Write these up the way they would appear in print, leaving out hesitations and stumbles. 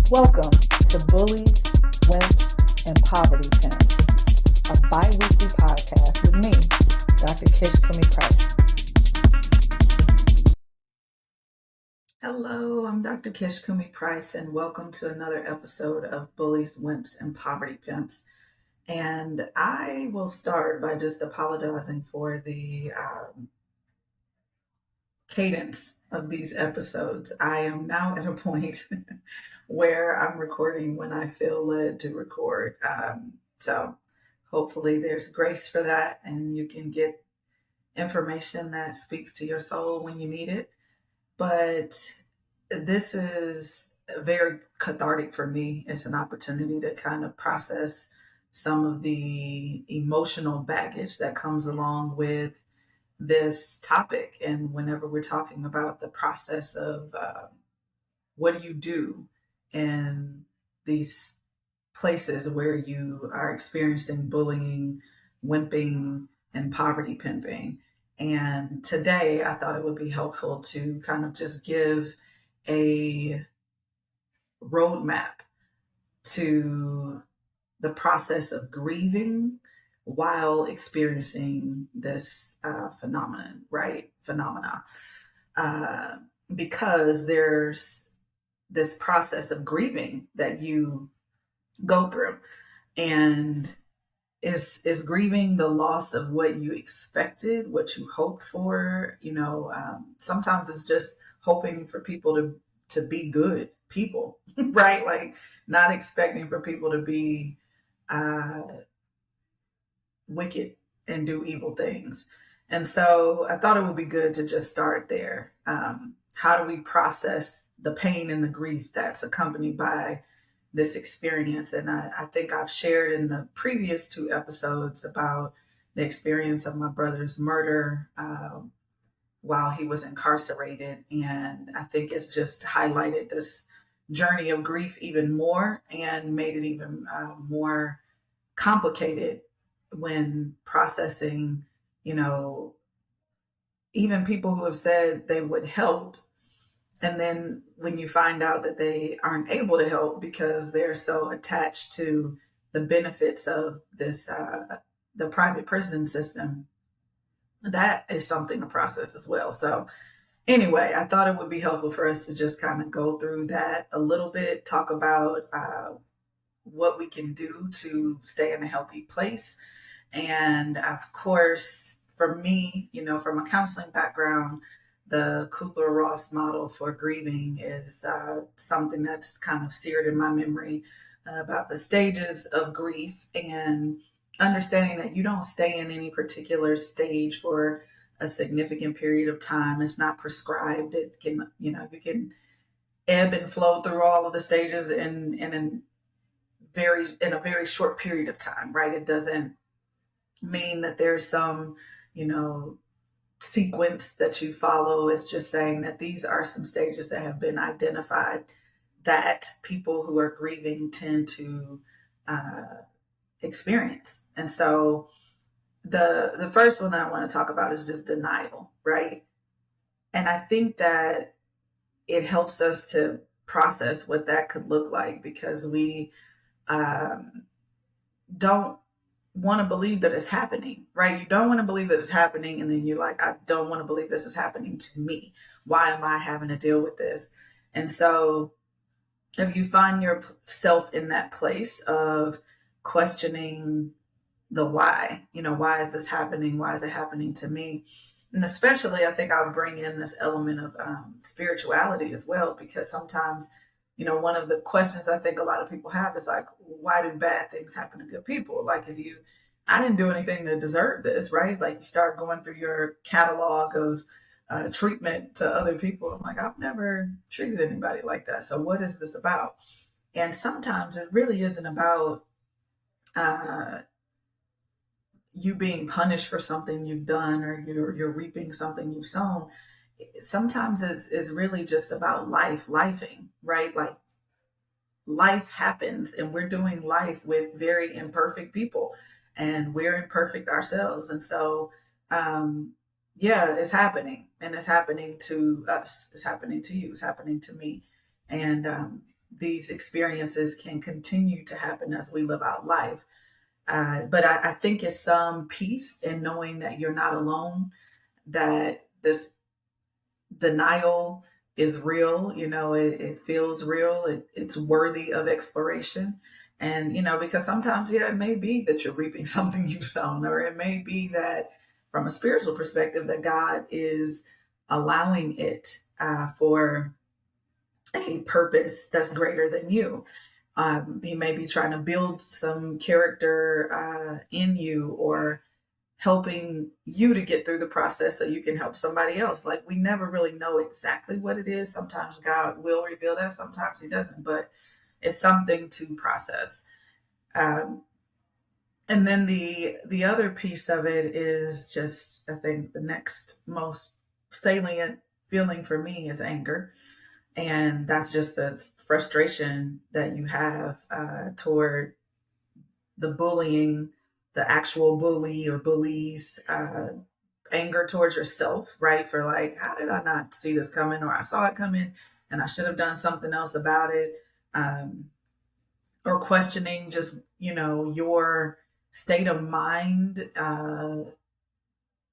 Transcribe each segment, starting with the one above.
Welcome to Bullies, Wimps, and Poverty Pimps, a bi-weekly podcast with me, Dr. Kish Cumi Price. Hello, I'm Dr. Kish Cumi Price, and welcome to another episode of Bullies, Wimps, and Poverty Pimps. And I will start by just apologizing for the cadence of these episodes. I am now at a point where I'm recording when I feel led to record. So hopefully there's grace for that and you can get information that speaks to your soul when you need it. But this is very cathartic for me. It's an opportunity to kind of process some of the emotional baggage that comes along with this topic. And whenever we're talking about the process of what do you do in these places where you are experiencing bullying, wimping, and poverty pimping. And today I thought it would be helpful to kind of just give a roadmap to the process of grieving while experiencing this phenomena. Because there's this process of grieving that you go through, and is grieving the loss of what you expected, what you hoped for. Sometimes it's just hoping for people to be good people, right? Like not expecting for people to be wicked and do evil things. And so I thought it would be good to just start there. How do we process the pain and the grief that's accompanied by this experience? And I think I've shared in the previous two episodes about the experience of my brother's murder while he was incarcerated. And I think it's just highlighted this journey of grief even more and made it even more complicated when processing, even people who have said they would help. And then when you find out that they aren't able to help because they're so attached to the benefits of this, the private prison system, that is something to process as well. So anyway, I thought it would be helpful for us to just kind of go through that a little bit, talk about what we can do to stay in a healthy place. And of course, for me, from a counseling background, the Kubler-Ross model for grieving is something that's kind of seared in my memory about the stages of grief and understanding that you don't stay in any particular stage for a significant period of time. It's not prescribed. It can, you can ebb and flow through all of the stages in a very short period of time, right? It doesn't mean that there's some, sequence that you follow. Is just saying that these are some stages that have been identified that people who are grieving tend to experience. And so the first one that I want to talk about is just denial, right? And I think that it helps us to process what that could look like, because we don't want to believe that it's happening, right? You don't want to believe that it's happening. And then you're like, I don't want to believe this is happening to me. Why am I having to deal with this? And so if you find yourself in that place of questioning the why, why is this happening? Why is it happening to me? And especially, I think I'll bring in this element of spirituality as well, because sometimes, one of the questions I think a lot of people have is like, why do bad things happen to good people? Like I didn't do anything to deserve this, right? Like you start going through your catalog of treatment to other people. I'm like, I've never treated anybody like that. So what is this about? And sometimes it really isn't about you being punished for something you've done, or you're reaping something you've sown. Sometimes it's really just about lifing, right? Like life happens and we're doing life with very imperfect people and we're imperfect ourselves. And so, it's happening, and it's happening to us. It's happening to you. It's happening to me. And these experiences can continue to happen as we live out life. But I think it's some peace in knowing that you're not alone, that this denial is real. It feels real. It's worthy of exploration. And, because sometimes, yeah, it may be that you're reaping something you've sown, or it may be that from a spiritual perspective, that God is allowing it for a purpose that's greater than you. He may be trying to build some character in you, or helping you to get through the process so you can help somebody else. Like, we never really know exactly what it is. Sometimes God will reveal that, sometimes he doesn't, but it's something to process. Um, and then the other piece of it is just, I think the next most salient feeling for me is anger. And that's just the frustration that you have toward the bullying, the actual bully or bullies, anger towards yourself, right? For like, how did I not see this coming? Or I saw it coming and I should have done something else about it. Or questioning just, your state of mind,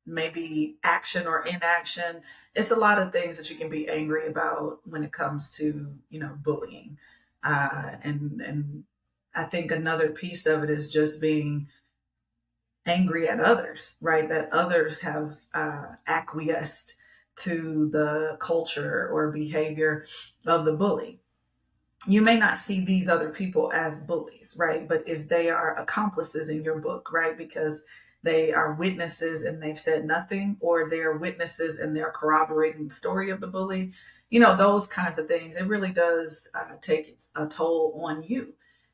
maybe action or inaction. It's a lot of things that you can be angry about when it comes to, bullying. And I think another piece of it is just being angry at others, right? That others have acquiesced to the culture or behavior of the bully. You may not see these other people as bullies, right? But if they are accomplices in your book, right? Because they are witnesses and they've said nothing, or they're witnesses and they're corroborating the story of the bully, those kinds of things, it really does take a toll on you.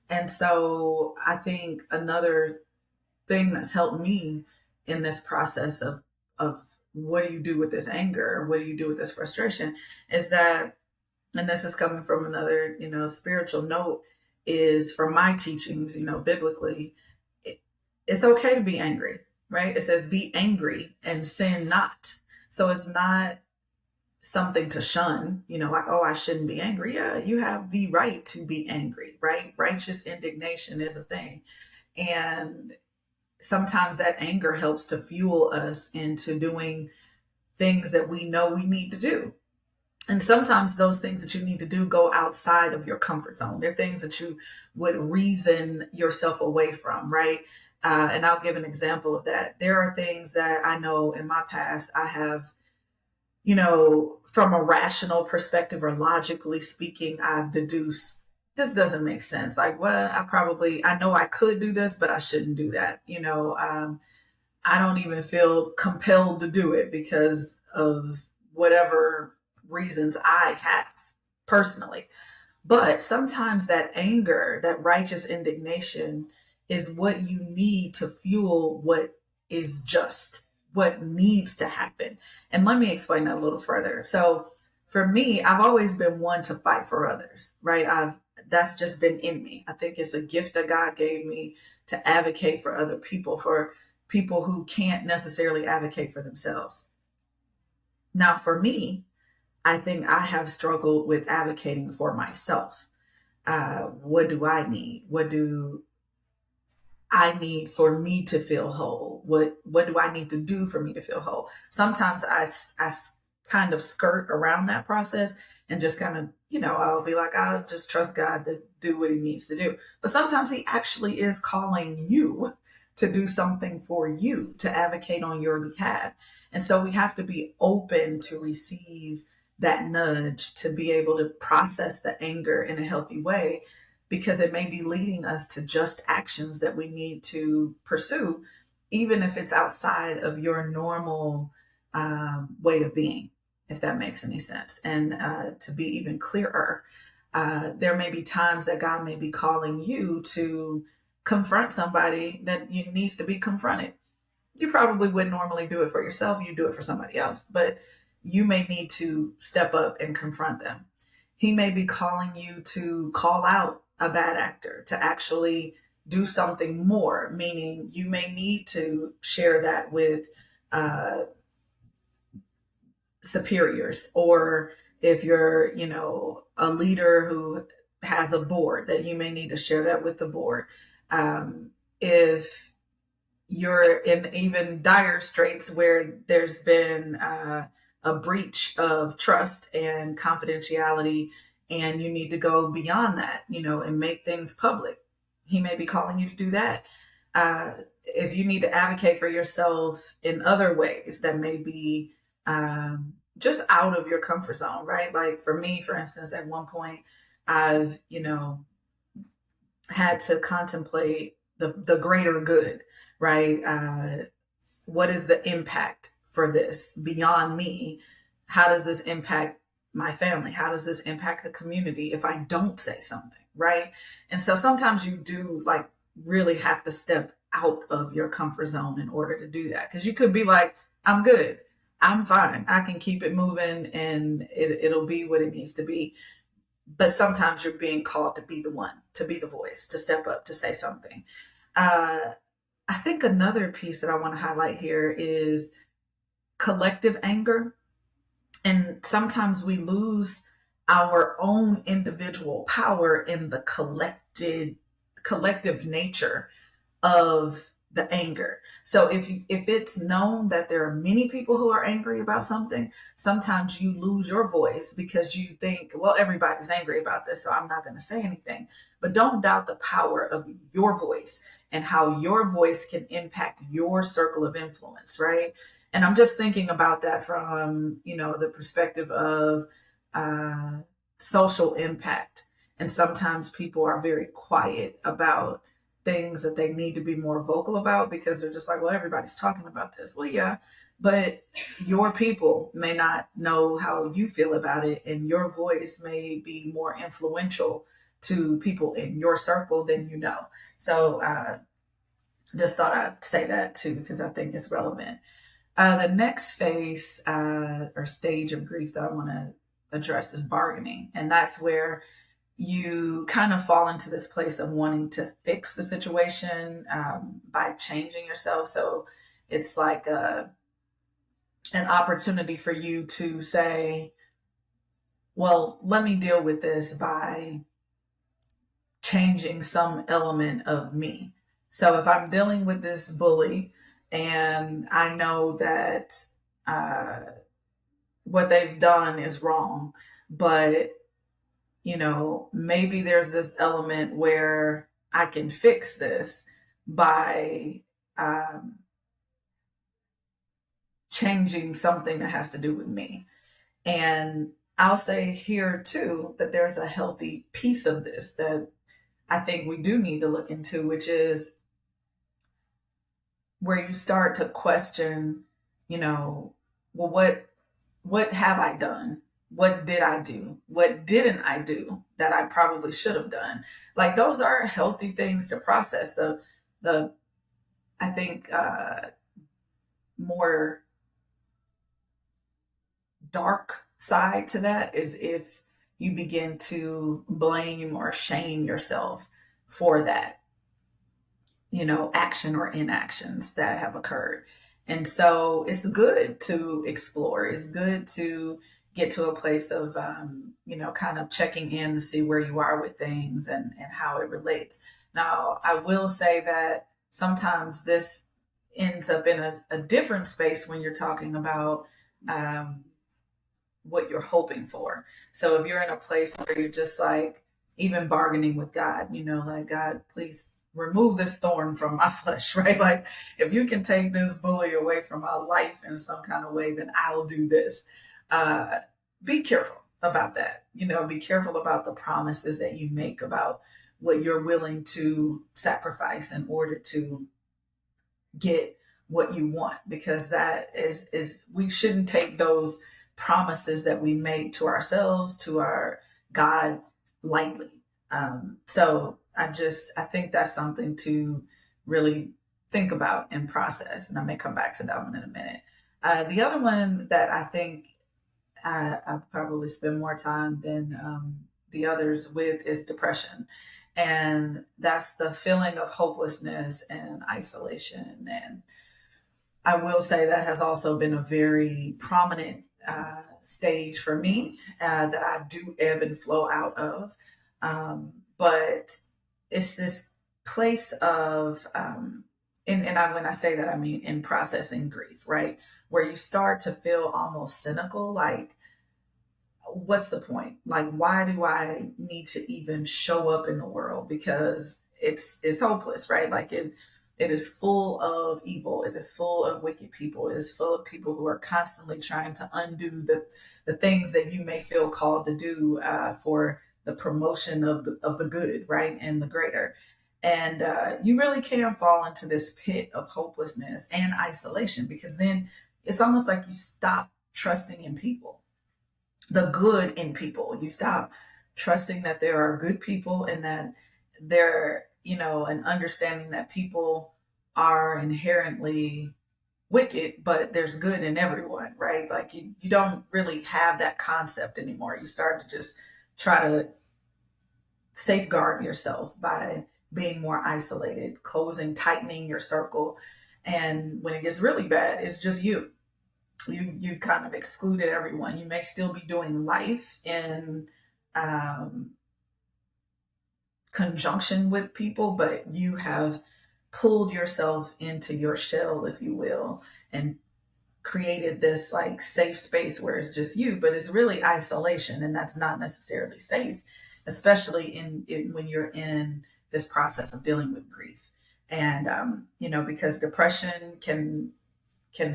And so I think another thing that's helped me in this process of what do you do with this anger, or what do you do with this frustration, is that, and this is coming from another, spiritual note, is from my teachings, biblically, it's okay to be angry, right? It says, be angry and sin not. So it's not something to shun, like, oh, I shouldn't be angry. Yeah, you have the right to be angry, right? Righteous indignation is a thing. And sometimes that anger helps to fuel us into doing things that we know we need to do. And sometimes those things that you need to do go outside of your comfort zone. They're things that you would reason yourself away from, right? And I'll give an example of that. There are things that I know in my past I have, from a rational perspective or logically speaking, I've deduced this doesn't make sense. Like, well, I know I could do this, but I shouldn't do that. I don't even feel compelled to do it because of whatever reasons I have personally. But sometimes that anger, that righteous indignation, is what you need to fuel what is just, what needs to happen. And let me explain that a little further. So for me, I've always been one to fight for others, right? That's just been in me. I think it's a gift that God gave me to advocate for other people, for people who can't necessarily advocate for themselves. Now, for me, I think I have struggled with advocating for myself. What do I need? What do I need for me to feel whole? What do I need to do for me to feel whole? Sometimes I kind of skirt around that process and just kind of, I'll be like, I'll just trust God to do what he needs to do. But sometimes he actually is calling you to do something for you, to advocate on your behalf. And so we have to be open to receive that nudge, to be able to process the anger in a healthy way, because it may be leading us to just actions that we need to pursue, even if it's outside of your normal way of being, if that makes any sense. And to be even clearer, there may be times that God may be calling you to confront somebody that needs to be confronted. You probably wouldn't normally do it for yourself. You do it for somebody else, but you may need to step up and confront them. He may be calling you to call out a bad actor, to actually do something more, meaning you may need to share that with superiors, or if you're, a leader who has a board that you may need to share that with the board. If you're in even dire straits where there's been a breach of trust and confidentiality, and you need to go beyond that, and make things public, he may be calling you to do that. If you need to advocate for yourself in other ways that may be just out of your comfort zone, right? Like for me, for instance, at one point, I've, had to contemplate the greater good, right? What is the impact for this beyond me? How does this impact my family? How does this impact the community if I don't say something, right? And so sometimes you do like really have to step out of your comfort zone in order to do that. Because you could be like, I'm good, I'm fine, I can keep it moving, and it'll be what it needs to be. But sometimes you're being called to be the one, to be the voice, to step up, to say something. I think another piece that I want to highlight here is collective anger. And sometimes we lose our own individual power in the collective nature of the anger. So if it's known that there are many people who are angry about something, sometimes you lose your voice because you think, well, everybody's angry about this, so I'm not going to say anything. But don't doubt the power of your voice and how your voice can impact your circle of influence, right? And I'm just thinking about that from, the perspective of social impact. And sometimes people are very quiet about things that they need to be more vocal about because they're just like, well, everybody's talking about this. Well, yeah, but your people may not know how you feel about it, and your voice may be more influential to people in your circle than you know. So just thought I'd say that too, because I think it's relevant. The next phase or stage of grief that I want to address is bargaining. And that's where you kind of fall into this place of wanting to fix the situation by changing yourself. So it's like an opportunity for you to say, well, let me deal with this by changing some element of me. So if I'm dealing with this bully and I know that what they've done is wrong, but maybe there's this element where I can fix this by changing something that has to do with me. And I'll say here too that there's a healthy piece of this that I think we do need to look into, which is where you start to question, well, what have I done? What did I do? What didn't I do that I probably should have done? Like those are healthy things to process. The I think more dark side to that is if you begin to blame or shame yourself for that, action or inactions that have occurred. And so it's good to explore. It's good to get to a place of, kind of checking in to see where you are with things and how it relates. Now, I will say that sometimes this ends up in a different space when you're talking about what you're hoping for. So if you're in a place where you're just like, even bargaining with God, like, God, please remove this thorn from my flesh, right? Like, if you can take this bully away from my life in some kind of way, then I'll do this. Be careful about that. Be careful about the promises that you make about what you're willing to sacrifice in order to get what you want, because that is we shouldn't take those promises that we make to ourselves, to our God, lightly. So I think that's something to really think about and process. And I may come back to that one in a minute. The other one that I think I probably spend more time than the others with is depression. And that's the feeling of hopelessness and isolation. And I will say that has also been a very prominent stage for me that I do ebb and flow out of. But it's this place of, when I say that, I mean in processing grief, right? Where you start to feel almost cynical, like, what's the point? Like, why do I need to even show up in the world? Because it's hopeless, right? Like it is full of evil. It is full of wicked people. It is full of people who are constantly trying to undo the things that you may feel called to do, for the promotion of the good, right, and the greater. And you really can fall into this pit of hopelessness and isolation, because then it's almost like you stop trusting in people, the good in people. You stop trusting that there are good people, and that they're, and understanding that people are inherently wicked, but there's good in everyone, right? Like you don't really have that concept anymore. You start to just try to safeguard yourself by being more isolated, closing, tightening your circle. And when it gets really bad, it's just you've kind of excluded everyone. You may still be doing life in um, conjunction with people, but you have pulled yourself into your shell, if you will, and created this like safe space where it's just you, but it's really isolation, and that's not necessarily safe, especially in when you're in this process of dealing with grief. And because depression can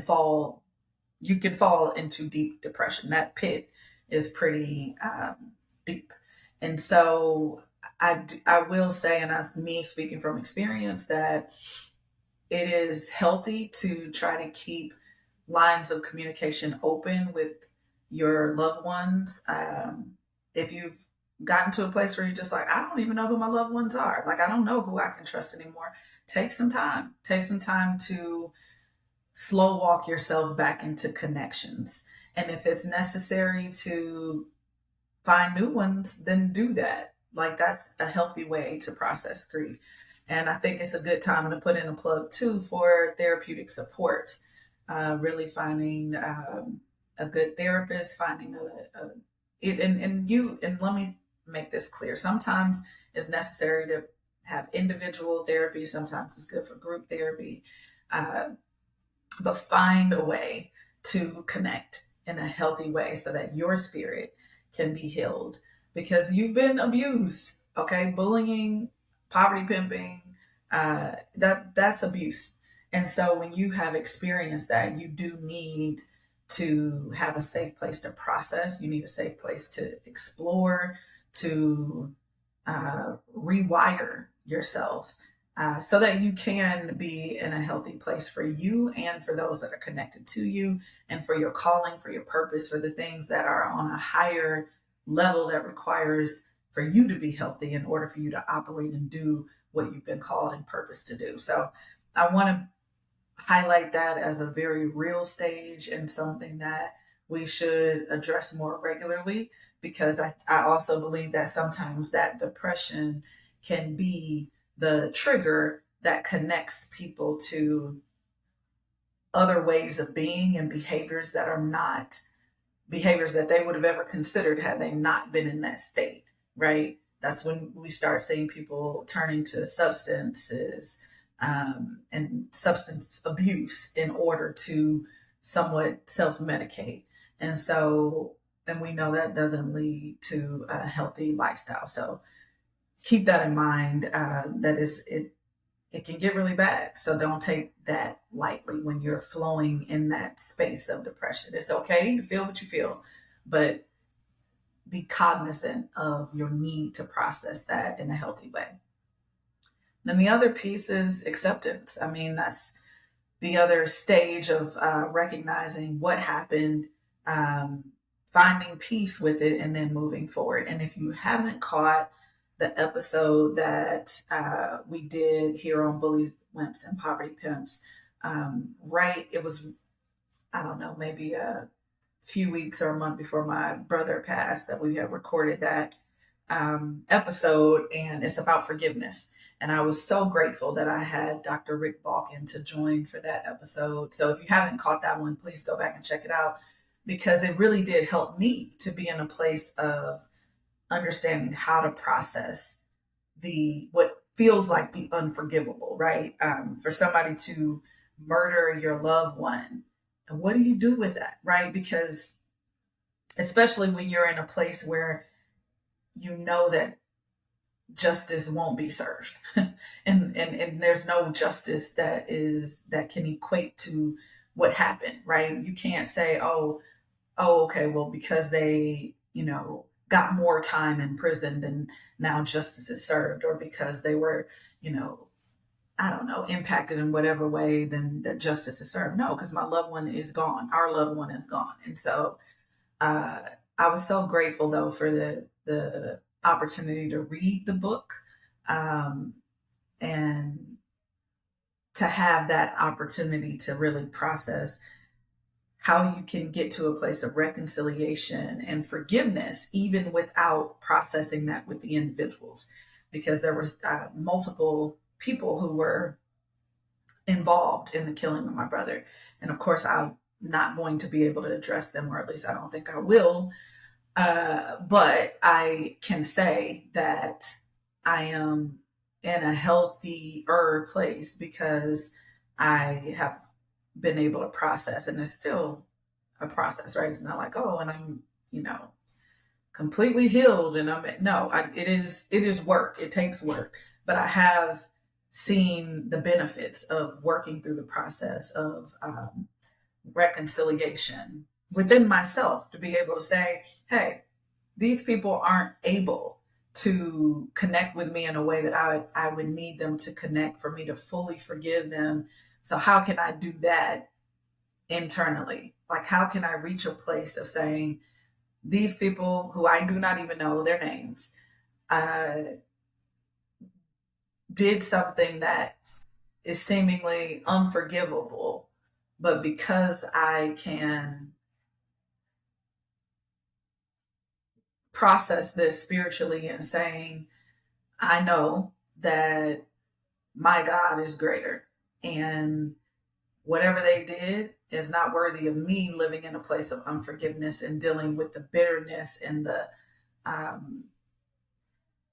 fall you can fall into deep depression. That pit is pretty deep. And so I will say, and that's me speaking from experience, that it is healthy to try to keep lines of communication open with your loved ones. If you've gotten to a place where you're just like, I don't even know who my loved ones are, like, I don't know who I can trust anymore, take some time. Take some time to slow walk yourself back into connections. And if it's necessary to find new ones, then do that. Like, that's a healthy way to process grief. And I think it's a good time to put in a plug too for therapeutic support. Really finding a good therapist, finding and let me make this clear. Sometimes it's necessary to have individual therapy. Sometimes it's good for group therapy. Uh, but find a way to connect in a healthy way so that your spirit can be healed, because you've been abused. Okay, bullying, poverty pimping, that's abuse. And so when you have experienced that, you do need to have a safe place to process. You need a safe place to explore, to rewire yourself, so that you can be in a healthy place for you and for those that are connected to you, and for your calling, for your purpose, for the things that are on a higher level that requires for you to be healthy in order for you to operate and do what you've been called and purposed to do. So I want to highlight that as a very real stage, and something that we should address more regularly, because I also believe that sometimes that depression can be the trigger that connects people to other ways of being and behaviors that are not behaviors that they would have ever considered had they not been in that state, right? That's when we start seeing people turning to substances, and substance abuse in order to somewhat self medicate. And so, and we know that doesn't lead to a healthy lifestyle. So keep that in mind. It can get really bad. So don't take that lightly when you're flowing in that space of depression. It's okay to feel what you feel, but be cognizant of your need to process that in a healthy way. Then the other piece is acceptance. I mean, that's the other stage of recognizing what happened, finding peace with it, and then moving forward. And if you haven't caught the episode that we did here on Bullies, Wimps, and Poverty Pimps, right, it was, I don't know, maybe a few weeks or a month before my brother passed, that we had recorded that episode, and it's about forgiveness. And I was so grateful that I had Dr. Rick Balkin to join for that episode. So if you haven't caught that one, please go back and check it out, because it really did help me to be in a place of understanding how to process the what feels like the unforgivable, right? For somebody to murder your loved one, and what do you do with that, right? Because especially when you're in a place where you know that justice won't be served, and there's no justice that can equate to what happened, right? You can't say, okay, well, because they, got more time in prison, then now justice is served, or because they were, you know, I don't know, impacted in whatever way, then that justice is served. No, because my loved one is gone. Our loved one is gone. And so uh, I was so grateful though for the opportunity to read the book, um, and to have that opportunity to really process how you can get to a place of reconciliation and forgiveness, even without processing that with the individuals, because there was multiple people who were involved in the killing of my brother, and of course, I'm not going to be able to address them, or at least I don't think I will. But I can say that I am in a healthier place because I have been able to process, and it's still a process, right? It's not like, oh, and I'm, completely healed and no, it is work. It takes work, but I have seen the benefits of working through the process of reconciliation within myself, to be able to say, hey, these people aren't able to connect with me in a way that I would need them to connect for me to fully forgive them. So how can I do that internally? Like, how can I reach a place of saying, these people who I do not even know their names uh, did something that is seemingly unforgivable, but because I can process this spiritually and saying, I know that my God is greater, and whatever they did is not worthy of me living in a place of unforgiveness and dealing with the bitterness and the um,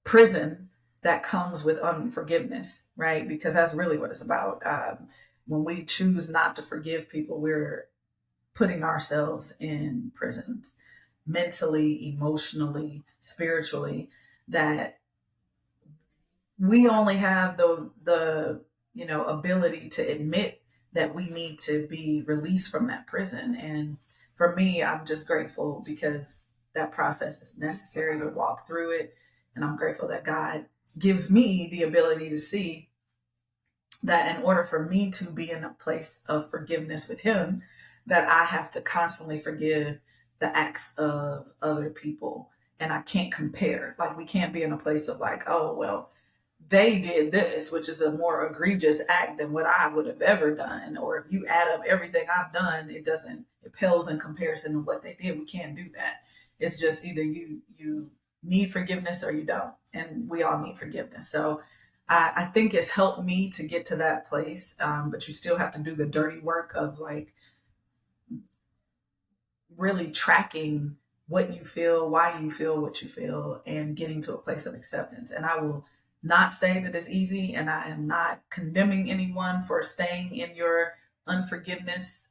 prison that comes with unforgiveness, right? Because that's really what it's about. When we choose not to forgive people, we're putting ourselves in prisons, mentally, emotionally, spiritually, that we only have the ability to admit that we need to be released from that prison. And for me, I'm just grateful because that process is necessary to walk through it, and I'm grateful that God gives me the ability to see that in order for me to be in a place of forgiveness with him, that I have to constantly forgive the acts of other people. And I can't compare. Like, we can't be in a place of like, oh, well, they did this, which is a more egregious act than what I would have ever done. Or if you add up everything I've done, it pales in comparison to what they did. We can't do that. It's just either you need forgiveness or you don't. And we all need forgiveness. So I think it's helped me to get to that place. But you still have to do the dirty work of like really tracking what you feel, why you feel what you feel, and getting to a place of acceptance. And I will not say that it's easy, and I am not condemning anyone for staying in your unforgiveness,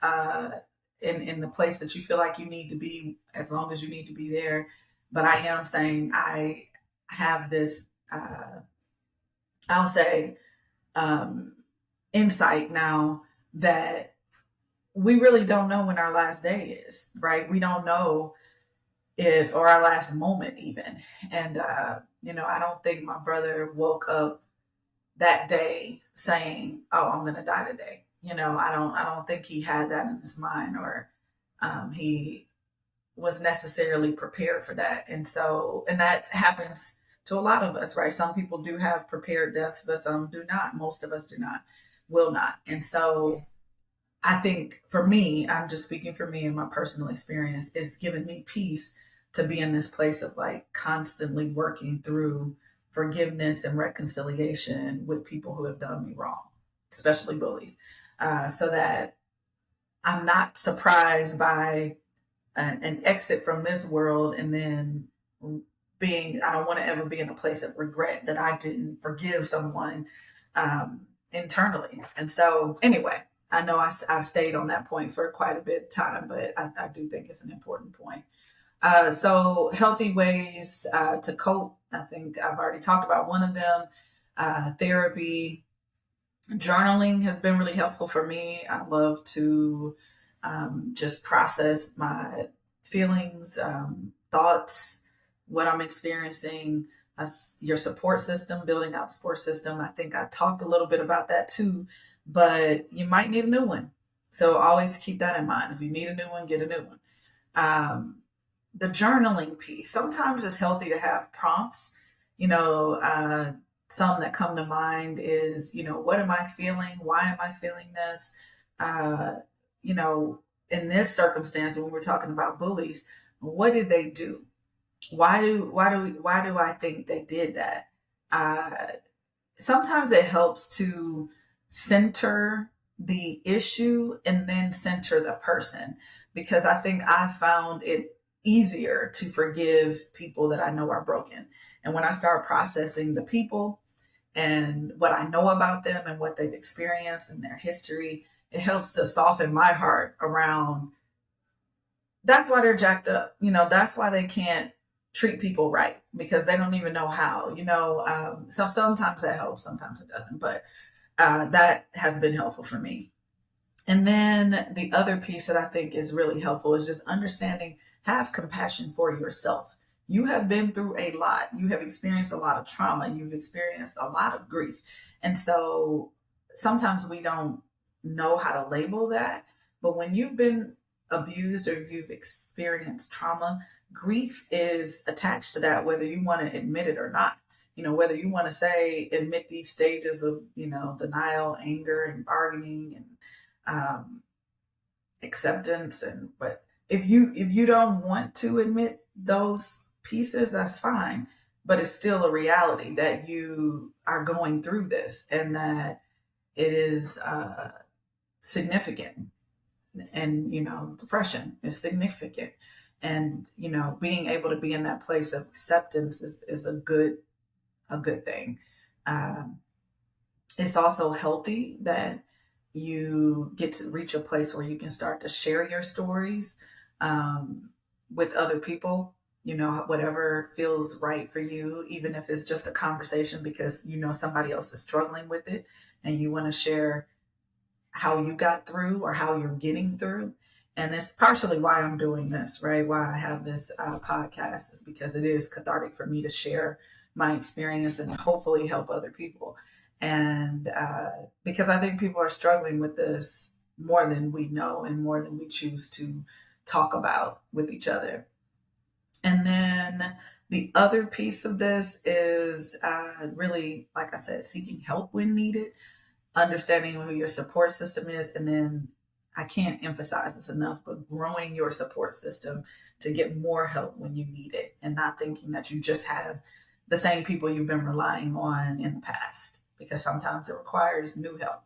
in the place that you feel like you need to be, as long as you need to be there. But I am saying I have this, I'll say, um, insight now that we really don't know when our last day is, right? We don't know if, or our last moment even. And, I don't think my brother woke up that day saying, oh, I'm going to die today. I don't think he had that in his mind, or he was necessarily prepared for that. And that happens to a lot of us, right? Some people do have prepared deaths, but some do not. Most of us do not, will not. And so I think for me, I'm just speaking for me and my personal experience, it's given me peace to be in this place of like constantly working through forgiveness and reconciliation with people who have done me wrong, especially bullies, so that I'm not surprised by an exit from this world and then I don't want to ever be in a place of regret that I didn't forgive someone internally. And so, anyway, I know I've stayed on that point for quite a bit of time, but I do think it's an important point. So, healthy ways to cope. I think I've already talked about one of them. Therapy, journaling has been really helpful for me. I love to just process my feelings, thoughts, what I'm experiencing. Your support system, building out the support system. I think I talked a little bit about that too, but you might need a new one. So always keep that in mind. If you need a new one, get a new one. The journaling piece. Sometimes it's healthy to have prompts. You know, some that come to mind is, what am I feeling? Why am I feeling this? Uh, you know, in this circumstance, when we're talking about bullies, what did they do? Why do I think they did that? Uh, Sometimes it helps to center the issue and then center the person, because I think I found it easier to forgive people that I know are broken. And when I start processing the people and what I know about them and what they've experienced and their history, it helps to soften my heart around that's why they're jacked up. That's why they can't treat people right, because they don't even know how. Sometimes that helps, sometimes it doesn't, but that has been helpful for me. And then the other piece that I think is really helpful is just understanding, have compassion for yourself. You have been through a lot. You have experienced a lot of trauma. You've experienced a lot of grief. And so sometimes we don't know how to label that. But when you've been abused or you've experienced trauma, grief is attached to that, whether you want to admit it or not. Whether you want to admit these stages of, denial, anger, and bargaining, and acceptance. But if you don't want to admit those pieces, that's fine. But it's still a reality that you are going through this and that it is significant. And, depression is significant. And, being able to be in that place of acceptance is a good thing. It's also healthy that you get to reach a place where you can start to share your stories with other people, whatever feels right for you, even if it's just a conversation because somebody else is struggling with it and you want to share how you got through or how you're getting through. And it's partially why I'm doing this, right? Why I have this podcast is because it is cathartic for me to share my experience and hopefully help other people. And because I think people are struggling with this more than we know and more than we choose to talk about with each other. And then the other piece of this is really, like I said, seeking help when needed, understanding who your support system is, and then I can't emphasize this enough, but growing your support system to get more help when you need it, and not thinking that you just have the same people you've been relying on in the past, because sometimes it requires new help.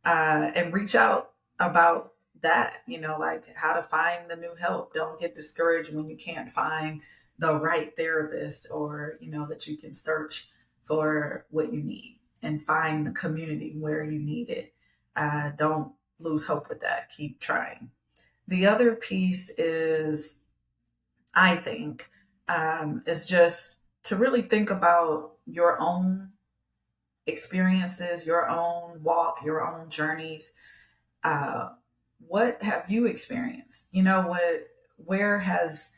And reach out about that, like how to find the new help. Don't get discouraged when you can't find the right therapist, or, that you can search for what you need and find the community where you need it. Don't lose hope with that. Keep trying. The other piece is, I think, is just to really think about your own experiences, your own walk, your own journeys. What have you experienced? Where has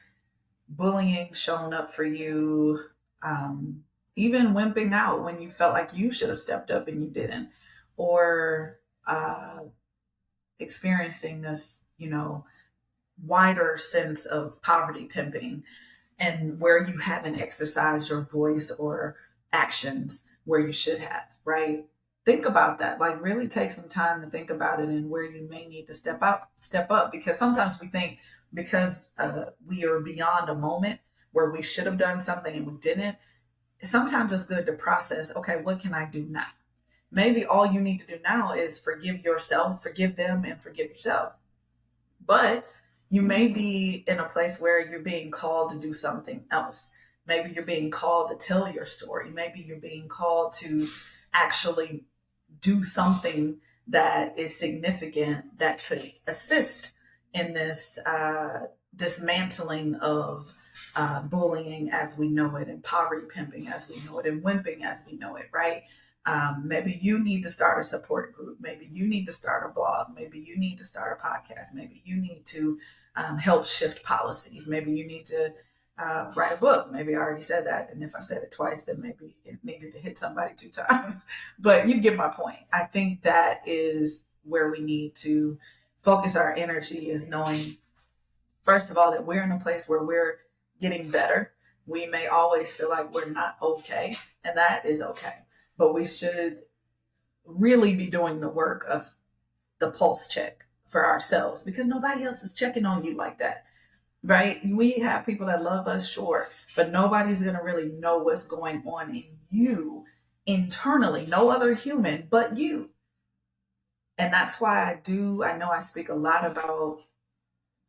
bullying shown up for you? Even wimping out when you felt like you should have stepped up and you didn't, or experiencing this, wider sense of poverty pimping, and where you haven't exercised your voice or actions where you should have, right? Think about that. Like, really take some time to think about it and where you may need to step up, because sometimes we think because we are beyond a moment where we should have done something and we didn't. Sometimes it's good to process, okay, what can I do now? Maybe all you need to do now is forgive yourself, forgive them, and forgive yourself. But you may be in a place where you're being called to do something else. Maybe you're being called to tell your story. Maybe you're being called to actually do something that is significant that could assist in this dismantling of bullying as we know it, and poverty pimping as we know it, and wimping as we know it, right? Maybe you need to start a support group. Maybe you need to start a blog. Maybe you need to start a podcast. Maybe you need to help shift policies. Maybe you need to write a book. Maybe I already said that. And if I said it twice, then maybe it needed to hit somebody 2 times. But you get my point. I think that is where we need to focus our energy, is knowing, first of all, that we're in a place where we're getting better. We may always feel like we're not okay, and that is okay. But we should really be doing the work of the pulse check for ourselves, because nobody else is checking on you like that, right? We have people that love us, sure, but nobody's going to really know what's going on in you internally. No other human but you. And that's why I know I speak a lot about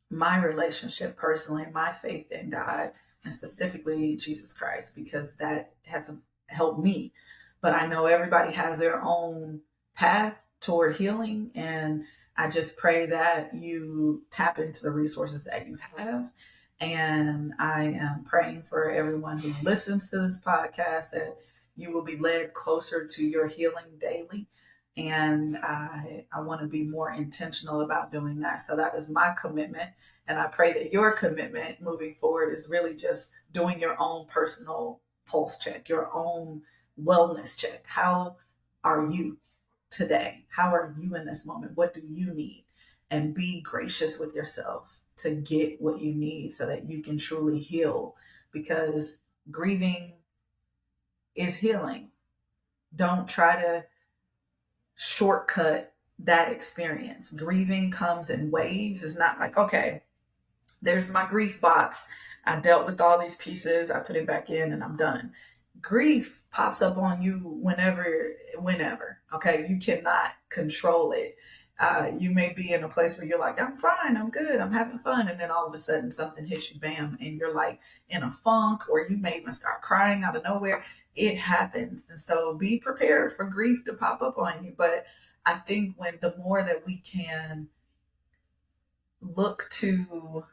my relationship personally, my faith in God, and specifically Jesus Christ, because that has helped me. But I know everybody has their own path toward healing. And I just pray that you tap into the resources that you have. And I am praying for everyone who listens to this podcast that you will be led closer to your healing daily. And I want to be more intentional about doing that. So that is my commitment. And I pray that your commitment moving forward is really just doing your own personal pulse check, your own wellness check. How are you today? How are you in this moment? What do you need? And be gracious with yourself to get what you need so that you can truly heal, because grieving is healing. Don't try to shortcut that experience. Grieving comes in waves. It's not like, okay, there's my grief box. I dealt with all these pieces. I put it back in and I'm done. Grief pops up on you whenever. Okay. You cannot control it. You may be in a place where you're like, I'm fine, I'm good, I'm having fun. And then all of a sudden something hits you, bam, and you're like in a funk, or you may even start crying out of nowhere. It happens. And so be prepared for grief to pop up on you. But I think the more that we can look to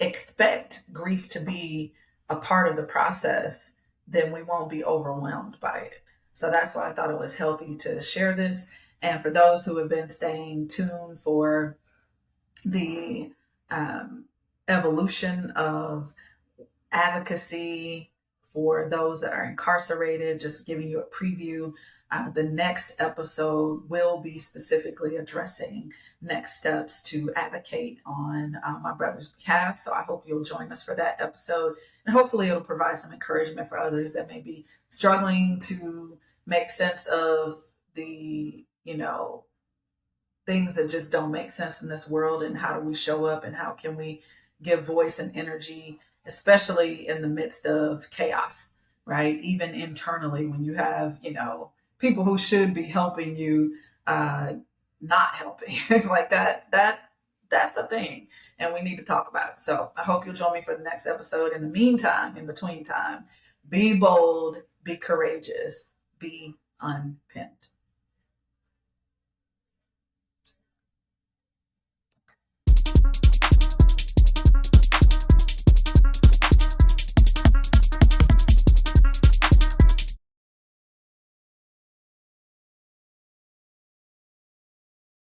expect grief to be a part of the process, then we won't be overwhelmed by it. So that's why I thought it was healthy to share this. And for those who have been staying tuned for the evolution of advocacy for those that are incarcerated, just giving you a preview, the next episode will be specifically addressing next steps to advocate on my brother's behalf. So I hope you'll join us for that episode. And hopefully it'll provide some encouragement for others that may be struggling to make sense of the things that just don't make sense in this world, and how do we show up, and how can we give voice and energy, especially in the midst of chaos, right? Even internally, when you have, people who should be helping you, not helping. It's like that's a thing, and we need to talk about it. So I hope you'll join me for the next episode. In the meantime, in between time, be bold, be courageous, be unpinned.